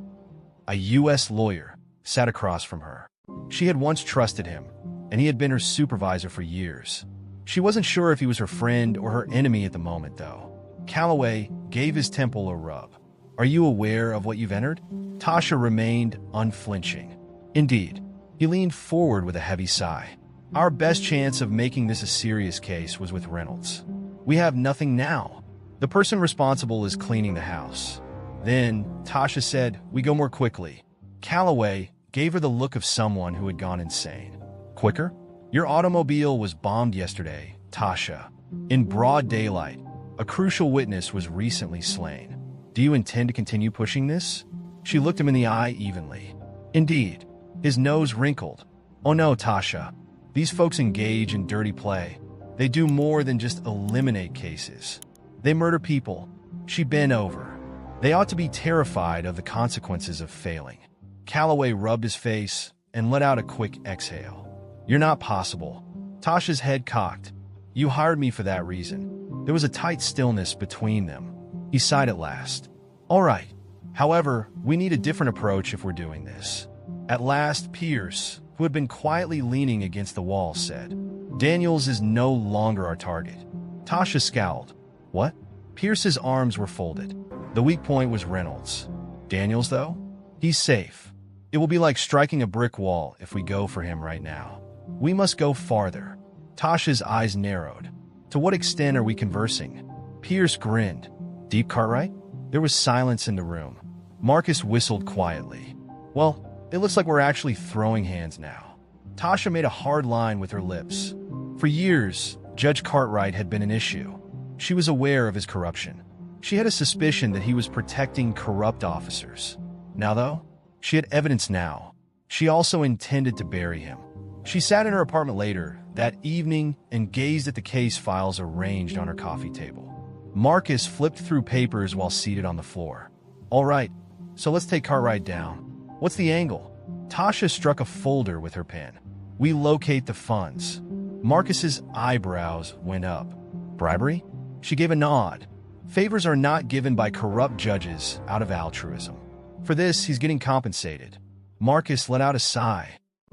a U.S. lawyer, sat across from her. She had once trusted him, and he had been her supervisor for years. She wasn't sure if he was her friend or her enemy at the moment, though. Calloway gave his temple a rub. Are you aware of what you've entered? Tasha remained unflinching. Indeed. He leaned forward with a heavy sigh. Our best chance of making this a serious case was with Reynolds. We have nothing now. The person responsible is cleaning the house. Then, Tasha said, we go more quickly. Calloway gave her the look of someone who had gone insane. Quicker? Your automobile was bombed yesterday, Tasha. In broad daylight, a crucial witness was recently slain. Do you intend to continue pushing this? She looked him in the eye evenly. Indeed. His nose wrinkled. Oh no, Tasha. These folks engage in dirty play. They do more than just eliminate cases. They murder people. She bent over. They ought to be terrified of the consequences of failing. Calloway rubbed his face and let out a quick exhale. You're not possible. Tasha's head cocked. You hired me for that reason. There was a tight stillness between them. He sighed at last. All right. However, we need a different approach if we're doing this. At last, Pierce, who had been quietly leaning against the wall, said, Daniels is no longer our target. Tasha scowled. What? Pierce's arms were folded. The weak point was Reynolds. Daniels, though? He's safe. It will be like striking a brick wall if we go for him right now. We must go farther. Tasha's eyes narrowed. To what extent are we conversing? Pierce grinned. Deep Cartwright? There was silence in the room. Marcus whistled quietly. Well, it looks like we're actually throwing hands now. Tasha made a hard line with her lips. For years, Judge Cartwright had been an issue. She was aware of his corruption. She had a suspicion that he was protecting corrupt officers. Now, though, she had evidence now. She also intended to bury him. She sat in her apartment later that evening and gazed at the case files arranged on her coffee table. Marcus flipped through papers while seated on the floor. "All right, so let's take Cartwright down. What's the angle?" Tasha struck a folder with her pen. "We locate the funds." Marcus's eyebrows went up. "Bribery?" She gave a nod. "Favors are not given by corrupt judges out of altruism. For this, he's getting compensated." Marcus let out a sigh.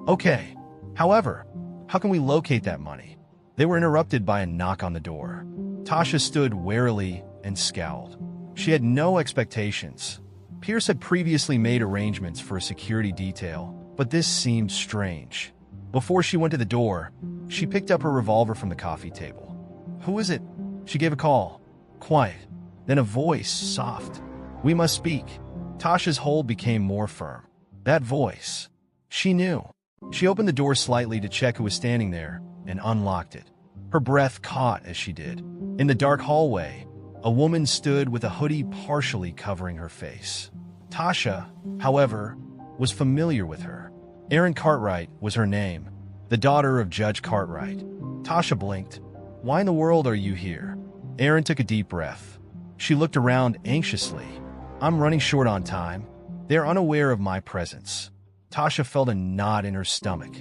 "Okay. However, how can we locate that money?" They were interrupted by a knock on the door. Tasha stood warily and scowled. She had no expectations. Pierce had previously made arrangements for a security detail, but this seemed strange. Before she went to the door, she picked up her revolver from the coffee table. "Who is it?" She gave a call. Quiet. Then a voice, soft. "We must speak." Tasha's hold became more firm. That voice. She knew. She opened the door slightly to check who was standing there and unlocked it. Her breath caught as she did. In the dark hallway, a woman stood with a hoodie partially covering her face. Tasha, however, was familiar with her. Erin Cartwright was her name, the daughter of Judge Cartwright. Tasha blinked. "Why in the world are you here?" Erin took a deep breath. She looked around anxiously. "I'm running short on time. They're unaware of my presence." Tasha felt a knot in her stomach.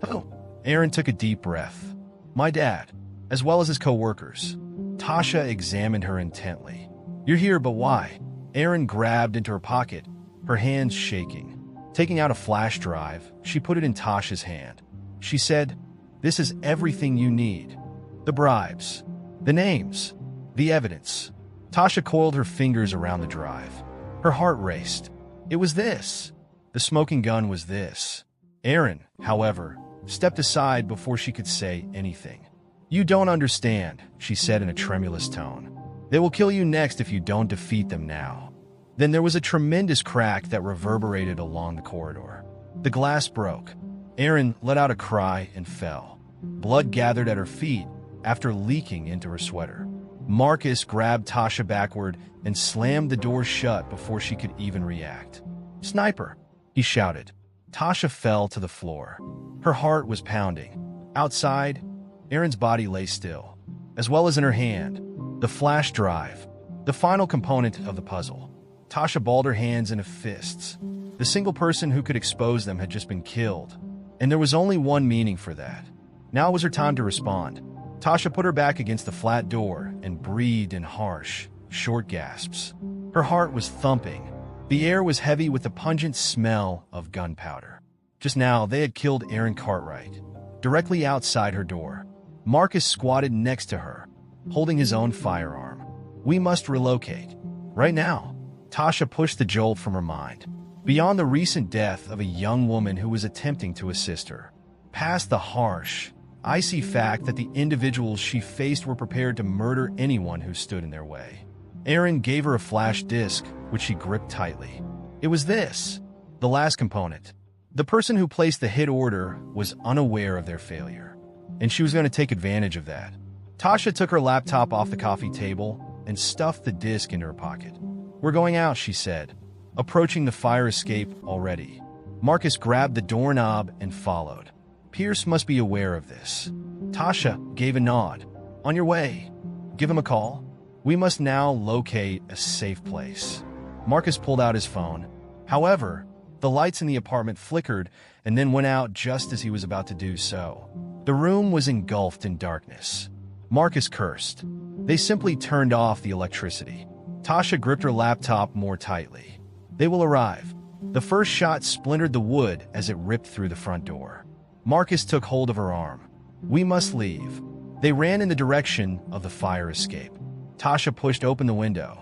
"Oh." Erin took a deep breath. "My dad, as well as his co-workers." Tasha examined her intently. "You're here, but why?" Erin grabbed into her pocket, her hands shaking. Taking out a flash drive, she put it in Tasha's hand. She said, "This is everything you need. The bribes, the names, the evidence." Tasha coiled her fingers around the drive. Her heart raced. It was this. The smoking gun was this. Erin, however, stepped aside before she could say anything. "You don't understand," she said in a tremulous tone. "They will kill you next if you don't defeat them now." Then there was a tremendous crack that reverberated along the corridor. The glass broke. Erin let out a cry and fell. Blood gathered at her feet after leaking into her sweater. Marcus grabbed Tasha backward and slammed the door shut before she could even react. "Sniper!" he shouted. Tasha fell to the floor. Her heart was pounding. Outside, Erin's body lay still, as well as in her hand, the flash drive, the final component of the puzzle. Tasha balled her hands into fists. The single person who could expose them had just been killed, and there was only one meaning for that. Now was her time to respond. Tasha put her back against the flat door and breathed in harsh, short gasps. Her heart was thumping. The air was heavy with the pungent smell of gunpowder. Just now, they had killed Erin Cartwright, directly outside her door. Marcus squatted next to her, holding his own firearm. "We must relocate. Right now." Tasha pushed the jolt from her mind. Beyond the recent death of a young woman who was attempting to assist her. Past the harsh, icy fact that the individuals she faced were prepared to murder anyone who stood in their way. Erin gave her a flash disc, which she gripped tightly. It was this, the last component. The person who placed the hit order was unaware of their failure, and she was going to take advantage of that. Tasha took her laptop off the coffee table and stuffed the disc into her pocket. "We're going out," she said, approaching the fire escape already. Marcus grabbed the doorknob and followed. Pierce must be aware of this. Tasha gave a nod. "On your way. Give him a call. We must now locate a safe place." Marcus pulled out his phone. However, the lights in the apartment flickered and then went out just as he was about to do so. The room was engulfed in darkness. Marcus cursed. They simply turned off the electricity. Tasha gripped her laptop more tightly. "They will arrive." The first shot splintered the wood as it ripped through the front door. Marcus took hold of her arm. "We must leave." They ran in the direction of the fire escape. Tasha pushed open the window.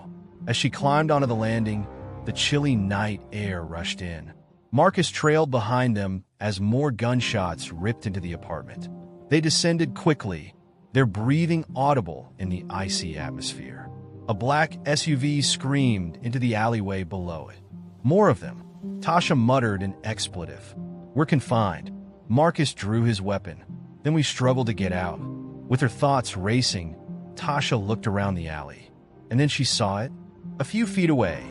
As she climbed onto the landing, the chilly night air rushed in. Marcus trailed behind them as more gunshots ripped into the apartment. They descended quickly, their breathing audible in the icy atmosphere. A black SUV screamed into the alleyway below it. More of them. Tasha muttered an expletive. "We're confined." Marcus drew his weapon. "Then we struggled to get out." With her thoughts racing, Tasha looked around the alley, and then she saw it. A few feet away,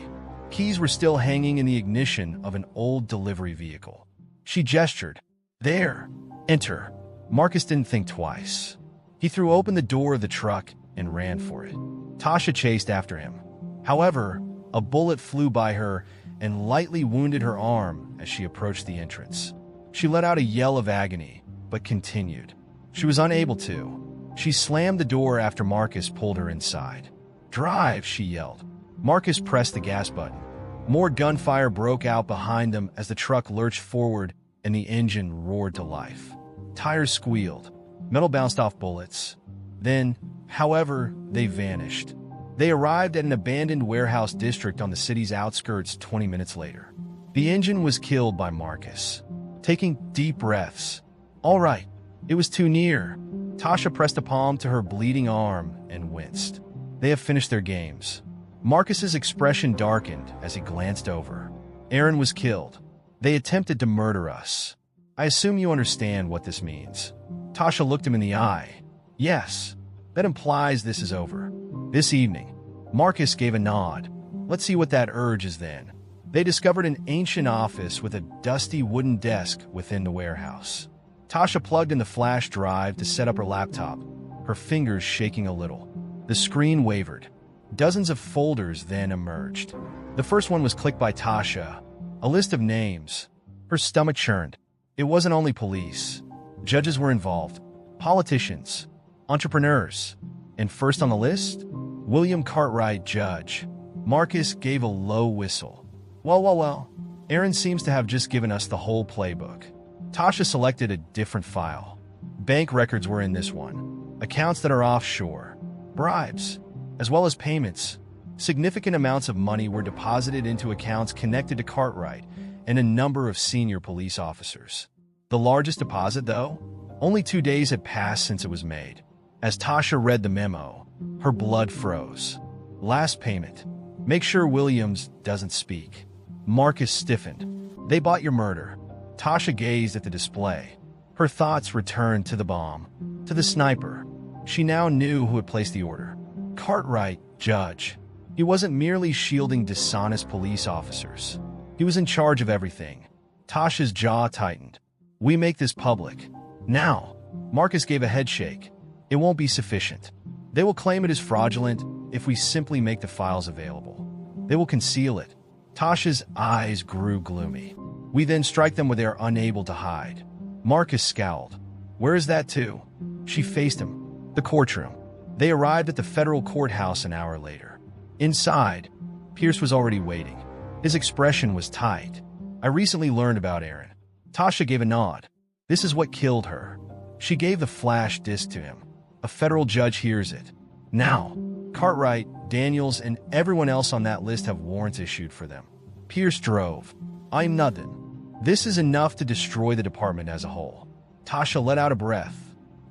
keys were still hanging in the ignition of an old delivery vehicle. She gestured. There! Enter. Marcus didn't think twice. He threw open the door of the truck and ran for it. Tasha chased after him. However, a bullet flew by her and lightly wounded her arm as she approached the entrance. She let out a yell of agony, but continued. She was unable to. She slammed the door after Marcus pulled her inside. Drive, she yelled. Marcus pressed the gas button. More gunfire broke out behind them as the truck lurched forward and the engine roared to life. Tires squealed. Metal bounced off bullets. Then, however, they vanished. They arrived at an abandoned warehouse district on the city's outskirts 20 minutes later. The engine was killed by Marcus. Taking deep breaths. All right, it was too near. Tasha pressed a palm to her bleeding arm and winced. They have finished their games. Marcus's expression darkened as he glanced over. Aaron was killed. They attempted to murder us. I assume you understand what this means. Tasha looked him in the eye. Yes, that implies this is over. This evening, Marcus gave a nod. Let's see what that urge is then. They discovered an ancient office with a dusty wooden desk within the warehouse. Tasha plugged in the flash drive to set up her laptop, her fingers shaking a little. The screen wavered. Dozens of folders then emerged. The first one was clicked by Tasha. A list of names. Her stomach churned. It wasn't only police. Judges were involved. Politicians. Entrepreneurs. And first on the list? William Cartwright, judge. Marcus gave a low whistle. Well. Aaron seems to have just given us the whole playbook. Tasha selected a different file. Bank records were in this one. Accounts that are offshore. Bribes. As well as payments. Significant amounts of money were deposited into accounts connected to Cartwright and a number of senior police officers. The largest deposit, though? Only 2 days had passed since it was made. As Tasha read the memo, her blood froze. Last payment. Make sure Williams doesn't speak. Marcus stiffened. They bought your murder. Tasha gazed at the display. Her thoughts returned to the bomb, to the sniper. She now knew who had placed the order. Cartwright, judge. He wasn't merely shielding dishonest police officers. He was in charge of everything. Tasha's jaw tightened. We make this public. Now. Marcus gave a headshake. It won't be sufficient. They will claim it is fraudulent if we simply make the files available. They will conceal it. Tasha's eyes grew gloomy. We then strike them where they are unable to hide. Marcus scowled. Where is that to? She faced him. The courtroom. They arrived at the federal courthouse an hour later. Inside, Pierce was already waiting. His expression was tight. I recently learned about Aaron. Tasha gave a nod. This is what killed her. She gave the flash disc to him. A federal judge hears it. Now, Cartwright, Daniels, and everyone else on that list have warrants issued for them. Pierce drove. I'm nothing. This is enough to destroy the department as a whole. Tasha let out a breath.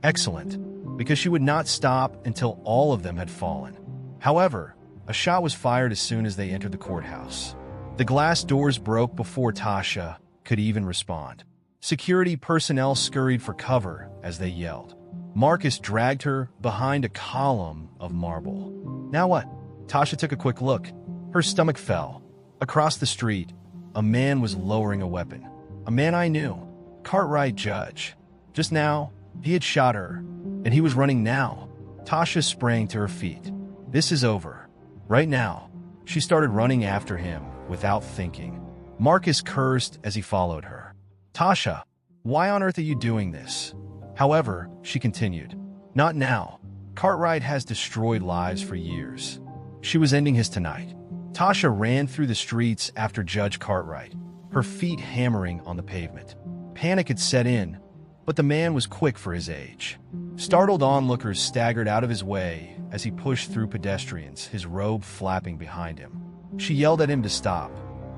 Excellent, because she would not stop until all of them had fallen. However, a shot was fired as soon as they entered the courthouse. The glass doors broke before Tasha could even respond. Security personnel scurried for cover as they yelled. Marcus dragged her behind a column of marble. Now what? Tasha took a quick look. Her stomach fell. Across the street, a man was lowering a weapon. A man I knew. Cartwright, judge. Just now, he had shot her, and he was running now. Tasha sprang to her feet. This is over. Right now. She started running after him without thinking. Marcus cursed as he followed her. Tasha, why on earth are you doing this? However, she continued. Not now. Cartwright has destroyed lives for years. She was ending his tonight. Tasha ran through the streets after Judge Cartwright, her feet hammering on the pavement. Panic had set in, but the man was quick for his age. Startled onlookers staggered out of his way as he pushed through pedestrians, his robe flapping behind him. She yelled at him to stop.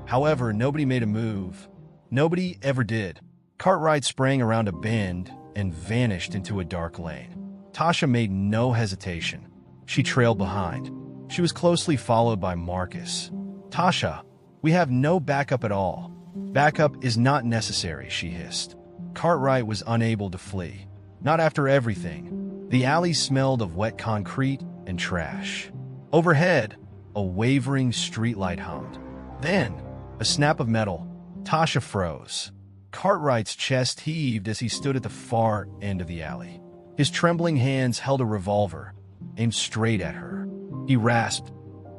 However, nobody made a move. Nobody ever did. Cartwright sprang around a bend and vanished into a dark lane. Tasha made no hesitation. She trailed behind. She was closely followed by Marcus. Tasha, we have no backup at all. Backup is not necessary, she hissed. Cartwright was unable to flee. Not after everything. The alley smelled of wet concrete and trash. Overhead, a wavering streetlight hummed. Then, a snap of metal. Tasha froze. Cartwright's chest heaved as he stood at the far end of the alley. His trembling hands held a revolver, aimed straight at her. He rasped,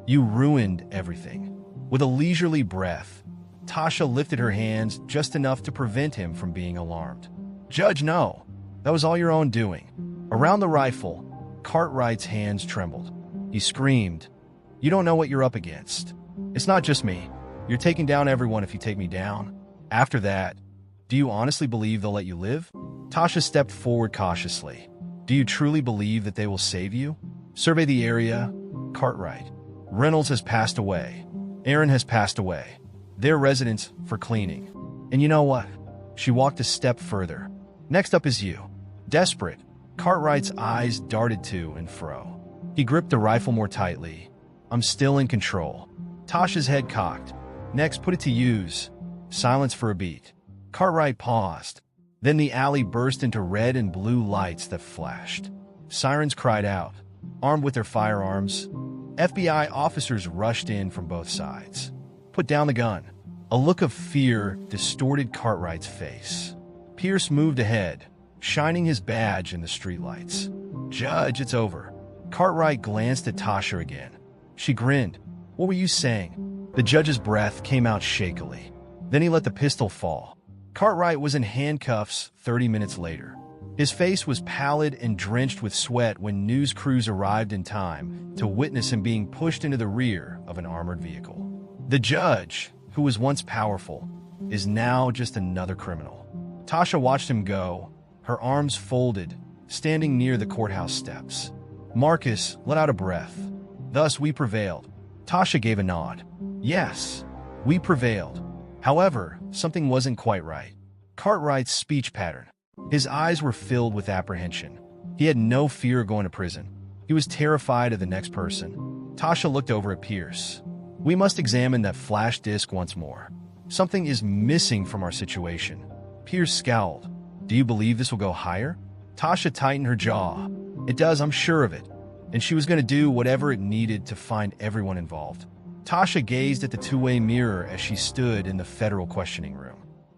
"You ruined everything." With a leisurely breath, Tasha lifted her hands just enough to prevent him from being alarmed. "Judge, no. That was all your own doing." Around the rifle, Cartwright's hands trembled. He screamed, "You don't know what you're up against. It's not just me. You're taking down everyone if you take me down. After that, do you honestly believe they'll let you live?" Tasha stepped forward cautiously. "Do you truly believe that they will save you? Survey the area." Cartwright. "Reynolds has passed away. Aaron has passed away. Their residence for cleaning. And you know what?" She walked a step further. "Next up is you." Desperate, Cartwright's eyes darted to and fro. He gripped the rifle more tightly. "I'm still in control." Tasha's head cocked. "Next, put it to use." Silence for a beat. Cartwright paused. Then the alley burst into red and blue lights that flashed. Sirens cried out. Armed with their firearms, FBI officers rushed in from both sides. "Put down the gun." A look of fear distorted Cartwright's face. Pierce moved ahead, shining his badge in the streetlights. "Judge, it's over." Cartwright glanced at Tasha again. She grinned. "What were you saying?" The judge's breath came out shakily. Then he let the pistol fall. Cartwright was in handcuffs 30 minutes later. His face was pallid and drenched with sweat when news crews arrived in time to witness him being pushed into the rear of an armored vehicle. The judge, who was once powerful, is now just another criminal. Tasha watched him go, her arms folded, standing near the courthouse steps. Marcus let out a breath. "Thus we prevailed." Tasha gave a nod. "Yes, we prevailed." However, something wasn't quite right. Cartwright's speech pattern. His eyes were filled with apprehension. He had no fear of going to prison. He was terrified of the next person. Tasha looked over at Pierce. "We must examine that flash disk once more. Something is missing from our situation." Pierce scowled. "Do you believe this will go higher?" Tasha tightened her jaw. "It does, I'm sure of it." And she was going to do whatever it needed to find everyone involved. Tasha gazed at the two-way mirror as she stood in the federal questioning room.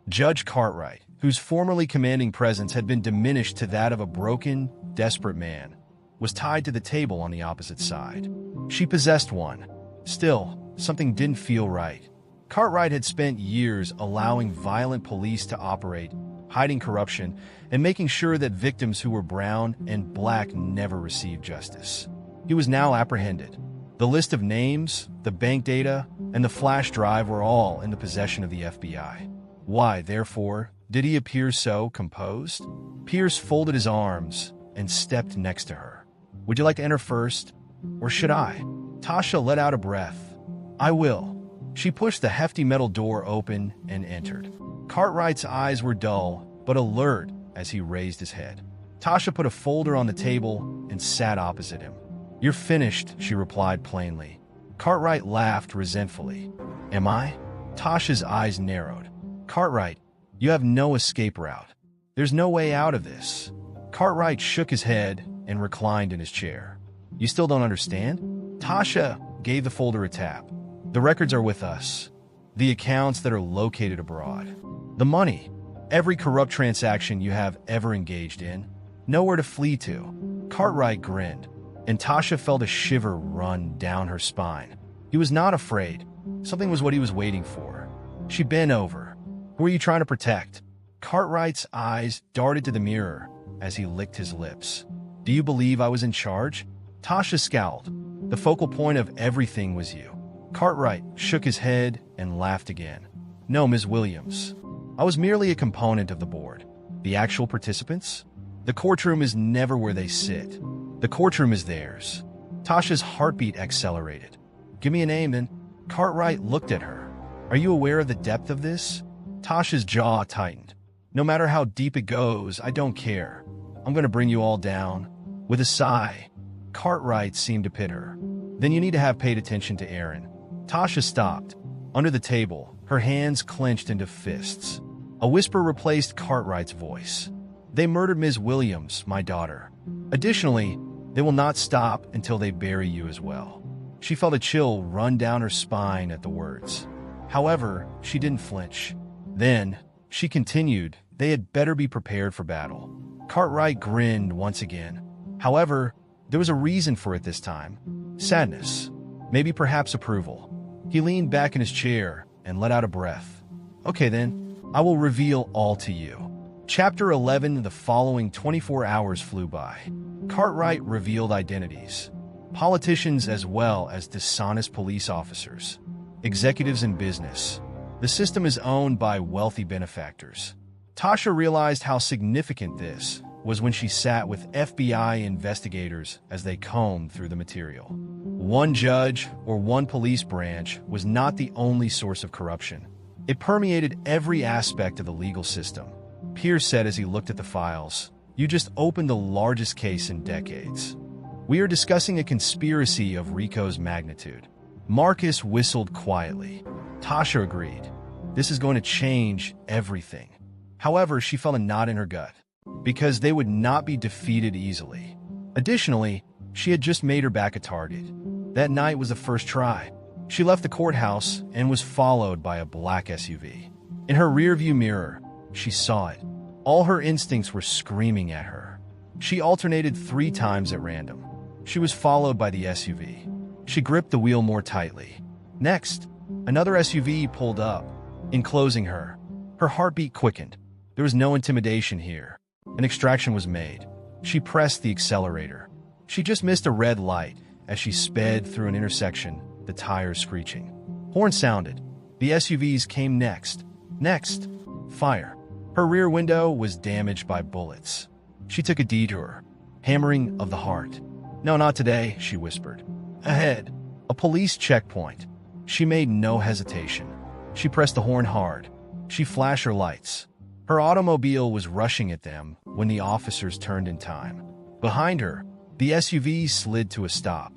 Judge Cartwright, whose formerly commanding presence had been diminished to that of a broken, desperate man, was tied to the table on the opposite side. She possessed one. Still, something didn't feel right. Cartwright had spent years allowing violent police to operate, hiding corruption, and making sure that victims who were brown and black never received justice. He was now apprehended. The list of names, the bank data, and the flash drive were all in the possession of the FBI. Why, therefore, did he appear so composed? Pierce folded his arms and stepped next to her. "Would you like to enter first? Or should I?" Tasha let out a breath. "I will." She pushed the hefty metal door open and entered. Cartwright's eyes were dull, but alert as he raised his head. Tasha put a folder on the table and sat opposite him. "You're finished," she replied plainly. Cartwright laughed resentfully. "Am I?" Tasha's eyes narrowed. "Cartwright, you have no escape route. There's no way out of this." Cartwright shook his head and reclined in his chair. "You still don't understand?" Tasha gave the folder a tap. "The records are with us. The accounts that are located abroad. The money. Every corrupt transaction you have ever engaged in. Nowhere to flee to." Cartwright grinned, and Tasha felt a shiver run down her spine. He was not afraid. Something was what he was waiting for. She bent over. "Who are you trying to protect?" Cartwright's eyes darted to the mirror as he licked his lips. "Do you believe I was in charge?" Tasha scowled. "The focal point of everything was you." Cartwright shook his head and laughed again. "No, Ms. Williams. I was merely a component of the board. The actual participants? The courtroom is never where they sit. The courtroom is theirs." Tasha's heartbeat accelerated. "Give me a name, then." Cartwright looked at her. "Are you aware of the depth of this?" Tasha's jaw tightened. "No matter how deep it goes, I don't care. I'm going to bring you all down." With a sigh, Cartwright seemed to pit her. "Then you need to have paid attention to Aaron." Tasha stopped. Under the table, her hands clenched into fists. A whisper replaced Cartwright's voice. "They murdered Ms. Williams, my daughter. Additionally, they will not stop until they bury you as well. She felt a chill run down her spine at the words. However, she didn't flinch. Then, she continued, they had better be prepared for battle. Cartwright grinned once again. However, there was a reason for it this time. Sadness. Maybe perhaps approval. He leaned back in his chair and let out a breath. Okay then, I will reveal all to you. Chapter 11. The following 24 hours flew by. Cartwright revealed identities. Politicians as well as dishonest police officers. Executives in business. The system is owned by wealthy benefactors. Tasha realized how significant this was when she sat with FBI investigators as they combed through the material. One judge or one police branch was not the only source of corruption. It permeated every aspect of the legal system. Pierce said as he looked at the files, "You just opened the largest case in decades. We are discussing a conspiracy of Rico's magnitude." Marcus whistled quietly. Tasha agreed. This is going to change everything. However, she felt a knot in her gut, because they would not be defeated easily. Additionally, she had just made her back a target. That night was the first try. She left the courthouse and was followed by a black SUV. In her rearview mirror, she saw it. All her instincts were screaming at her. She alternated 3 times at random. She was followed by the SUV. She gripped the wheel more tightly. Next, another SUV pulled up, enclosing her. Her heartbeat quickened. There was no intimidation here. An extraction was made. She pressed the accelerator. She just missed a red light as she sped through an intersection, the tires screeching. Horn sounded. The SUVs came next. Next, fire. Her rear window was damaged by bullets. She took a detour. Hammering of the heart. "No, not today," she whispered. Ahead, a police checkpoint. She made no hesitation. She pressed the horn hard. She flashed her lights. Her automobile was rushing at them when the officers turned in time. Behind her, the SUV slid to a stop.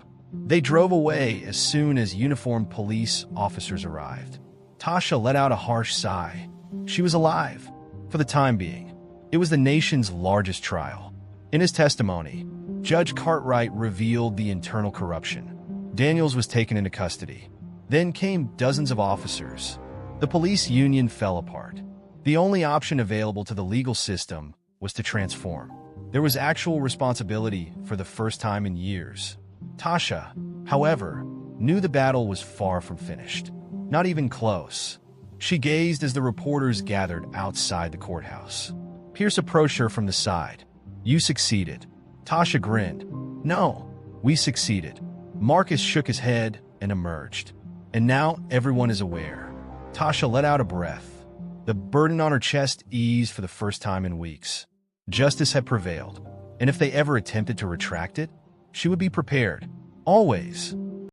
They drove away as soon as uniformed police officers arrived. Tasha let out a harsh sigh. She was alive, for the time being. It was the nation's largest trial. In his testimony, Judge Cartwright revealed the internal corruption. Daniels was taken into custody. Then came dozens of officers. The police union fell apart. The only option available to the legal system was to transform. There was actual responsibility for the first time in years. Tasha, however, knew the battle was far from finished. Not even close. She gazed as the reporters gathered outside the courthouse. Pierce approached her from the side. "You succeeded." Tasha grinned. "No, we succeeded." Marcus shook his head and emerged. "And now everyone is aware." Tasha let out a breath. The burden on her chest eased for the first time in weeks. Justice had prevailed, and if they ever attempted to retract it, she would be prepared. Always.